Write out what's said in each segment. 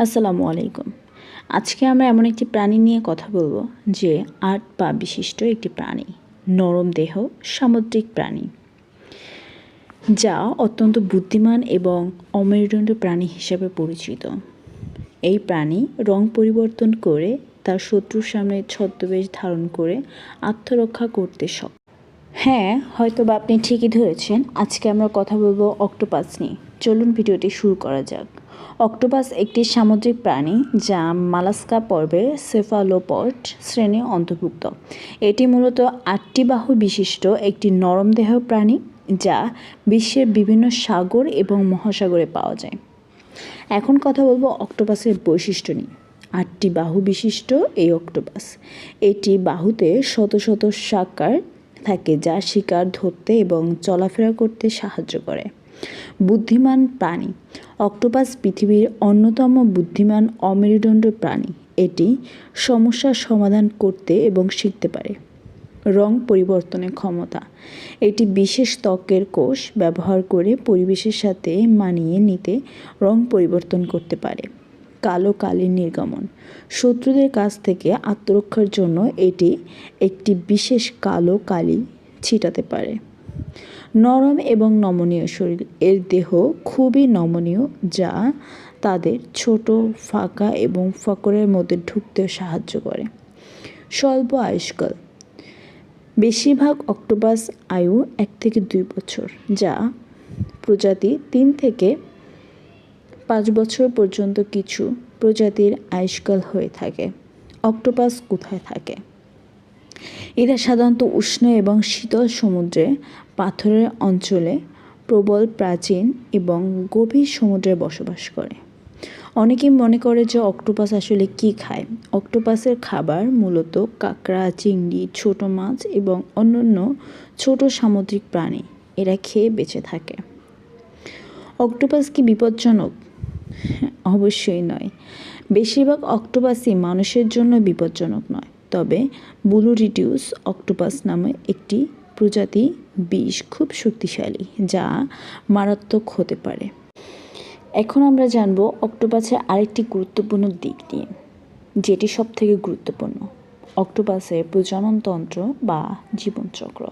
আসসালামু আলাইকুম। আজকে আমরা এমন একটি প্রাণী নিয়ে কথা বলবো যে ৮ পা বিশিষ্ট একটি প্রাণী, নরম দেহ সামুদ্রিক প্রাণী, যা অত্যন্ত বুদ্ধিমান এবং অমেরুদণ্ডী প্রাণী হিসেবে পরিচিত। এই প্রাণী রং পরিবর্তন করে তার শত্রুর সামনে ছদ্মবেশ ধারণ করে আত্মরক্ষা করতে সক্ষম। হ্যাঁ, হয়তো বা আপনি ঠিকই ধরেছেন। আজকে আমরা কথা বলবো অক্টোপাস নিয়ে। চলুন ভিডিওটি শুরু করা যাক। অক্টোপাস একটি সামুদ্রিক প্রাণী যা মালাস্কা পর্বের সেফালোপড শ্রেণীর অন্তর্ভুক্ত। এটি মূলত ৮টি বাহু বিশিষ্ট একটি নরমদেহ প্রাণী যা বিশ্বের বিভিন্ন সাগর এবং মহাসাগরে পাওয়া যায়। এখন কথা বলবো অক্টোপাসের বৈশিষ্ট্য নিয়ে। ৮টি বাহু বিশিষ্ট এই অক্টোপাস, এটি বাহুতে শত শত শাখার থাকে যা শিকার ধরতে এবং চলাফেরা করতে সাহায্য করে। বুদ্ধিমান প্রাণী, অক্টোপাস পৃথিবীর অন্যতম বুদ্ধিমান অমেরুদণ্ডী প্রাণী। এটি সমস্যার সমাধান করতে এবং শিখতে পারে। রং পরিবর্তনের ক্ষমতা, এটি বিশেষ ত্বকের কোষ ব্যবহার করে পরিবেশের সাথে মানিয়ে নিতে রং পরিবর্তন করতে পারে। কালো কালির নির্গমন, শত্রুদের কাছ থেকে আত্মরক্ষার জন্য এটি একটি বিশেষ কালো কালি ছিটাতে পারে। নরম এবং নমনীয় শরীর, এর দেহ খুবই নমনীয় যা তাদের ছোট ফাঁকা এবং ফাঁকরের মধ্যে ঢুকতে সাহায্য করে। স্বল্প আয়ুষ্কাল, বেশিরভাগ অক্টোপাস আয়ু ১ থেকে ২ বছর, যা প্রজাতি ৩ থেকে ৫ বছর পর্যন্ত। কিছু প্রজাতির আয়ুষ্কাল হয়ে থাকে। অক্টোপাস কোথায় থাকে? এরা সাধারণত উষ্ণ এবং শীতল সমুদ্রে, পাথরের অঞ্চলে, প্রবল প্রাচীন এবং গভীর সমুদ্রে বসবাস করে। অনেকেই মনে করে যে অক্টোপাস আসলে কী খায়। অক্টোপাসের খাবার মূলত কাঁকড়া, চিংড়ি, ছোট মাছ এবং অন্যান্য ছোট সামুদ্রিক প্রাণী। এরা খেয়ে বেঁচে থাকে। অক্টোপাস কি বিপজ্জনক? অবশ্যই নয়। বেশিরভাগ অক্টোপাসই মানুষের জন্য বিপজ্জনক নয়, তবে ব্লু রিডিউস অক্টোপাস নামে একটি প্রজাতি বিষ খুব শক্তিশালী যা মারাত্মক হতে পারে। এখন আমরা জানব অক্টোপাসের আরেকটি গুরুত্বপূর্ণ দিক নিয়ে, যেটি সবথেকে গুরুত্বপূর্ণ: অক্টোপাসের প্রজননতন্ত্র বা জীবনচক্র।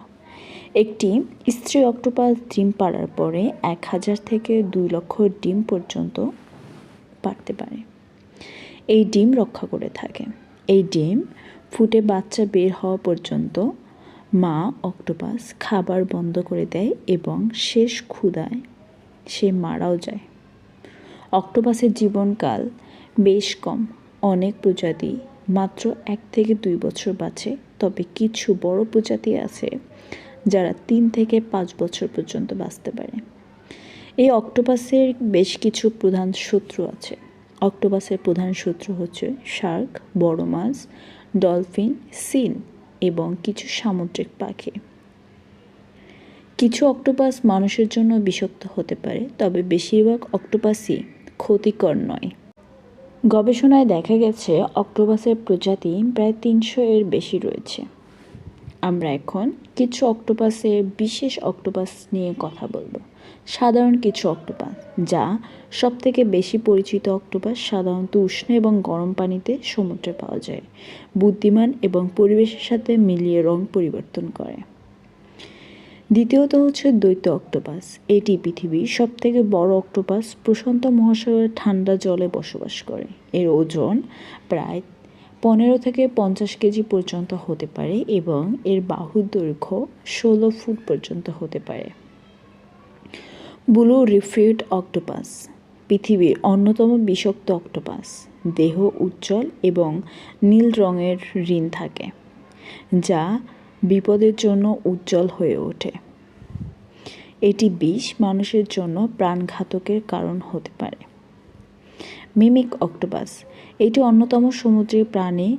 একটি স্ত্রী অক্টোপাস ডিম পাড়ার পরে ১,০০০ থেকে ২ লক্ষ ডিম পর্যন্ত পারতে পারে। এই ডিম রক্ষা করে থাকে। এই ডিম ফুটে বাচ্চা বের হওয়া পর্যন্ত মা অক্টোপাস খাবার বন্ধ করে দেয় এবং শেষ ক্ষুধায় সে মারাও যায়। অক্টোপাসের জীবনকাল বেশ কম। অনেক প্রজাতি মাত্র ১ থেকে ২ বছর বাঁচে, তবে কিছু বড় প্রজাতি আছে যারা ৩ থেকে ৫ বছর পর্যন্ত বাঁচতে পারে। এই অক্টোপাসের বেশ কিছু প্রধান শত্রু আছে। অক্টোপাসের প্রধান শত্রু হচ্ছে শার্ক, বড় মাছ, ডলফিন, সিল এবং কিছু সামুদ্রিক পাখি। কিছু অক্টোপাস মানুষের জন্য বিষাক্ত হতে পারে, তবে বেশিরভাগ অক্টোপাসই ক্ষতিকর নয়। গবেষণায় দেখা গেছে অক্টোপাসের প্রজাতি প্রায় ৩০০ এর বেশি রয়েছে। আমরা এখন কিছু অক্টোপাসের বিশেষ অক্টোপাস নিয়ে কথা বলবো। সাধারণ কিছু অক্টোপাস, যা সবথেকে বেশি পরিচিত অক্টোপাস, সাধারণত উষ্ণ এবং গরম পানিতে সমুদ্রে পাওয়া যায়। বুদ্ধিমান এবং পরিবেশের সাথে মিলিয়ে রং পরিবর্তন করে। দ্বিতীয়ত হচ্ছে দ্বৈত অক্টোপাস। এটি পৃথিবীর সবথেকে বড় অক্টোপাস, প্রশান্ত মহাসাগরের ঠান্ডা জলে বসবাস করে। এর ওজন প্রায় ১৫ থেকে ৫০ কেজি পর্যন্ত হতে পারে এবং এর বাহুর দৈর্ঘ্য ১৬ ফুট পর্যন্ত হতে পারে। ব্লু রিফিউড অক্টোপাস, পৃথিবীর অন্যতম বিষাক্ত অক্টোপাস। দেহ উজ্জ্বল এবং নীল রঙের রিন থাকে, যা বিপদের জন্য উজ্জ্বল হয়ে ওঠে। এটি বিষ মানুষের জন্য প্রাণঘাতকের কারণ হতে পারে। মিমিক অক্টোপাস, এটি অন্যতম সমুদ্রের প্রাণী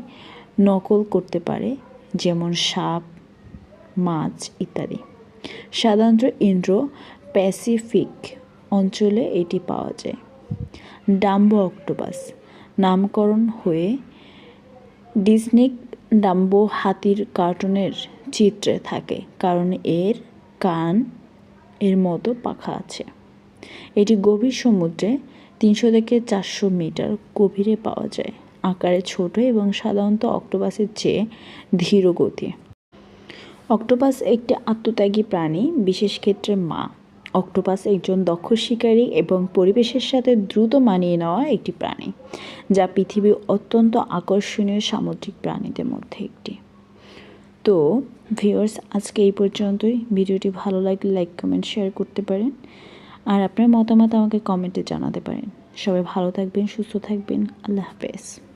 নকল করতে পারে, যেমন সাপ, মাছ ইত্যাদি। সাধারণত ইন্ডো প্যাসিফিক অঞ্চলে এটি পাওয়া যায়। ডাম্বো অক্টোপাস, নামকরণ হয়ে ডিজনি ডাম্বো হাতির কার্টুনের চিত্রে থাকে কারণ এর কান এর মতো পাখা আছে। এটি গভীর সমুদ্রে 300 থেকে 400 মিটার গভীরে পাওয়া যায়। আকারে ছোট এবং সাধারণত অক্টোপাসের চেয়ে ধীর গতি। অক্টোপাস একটি আত্মত্যাগী প্রাণী, বিশেষ ক্ষেত্রে মা। অক্টোপাস একজন দক্ষ শিকারী এবং পরিবেশের সাথে দ্রুত মানিয়ে নেওয়া একটি প্রাণী, যা পৃথিবীর অত্যন্ত আকর্ষণীয় সামুদ্রিক প্রাণীদের মধ্যে একটি। তো ভিউয়ার্স, আজকে এই পর্যন্তই। ভিডিওটি ভালো লাগলে লাইক, কমেন্ট, শেয়ার করতে পারেন। আর আপনার মতামত আমাকে কমেন্টে জানাতে পারেন। সবাই ভালো থাকবেন, সুস্থ থাকবেন। আল্লাহ হাফেজ।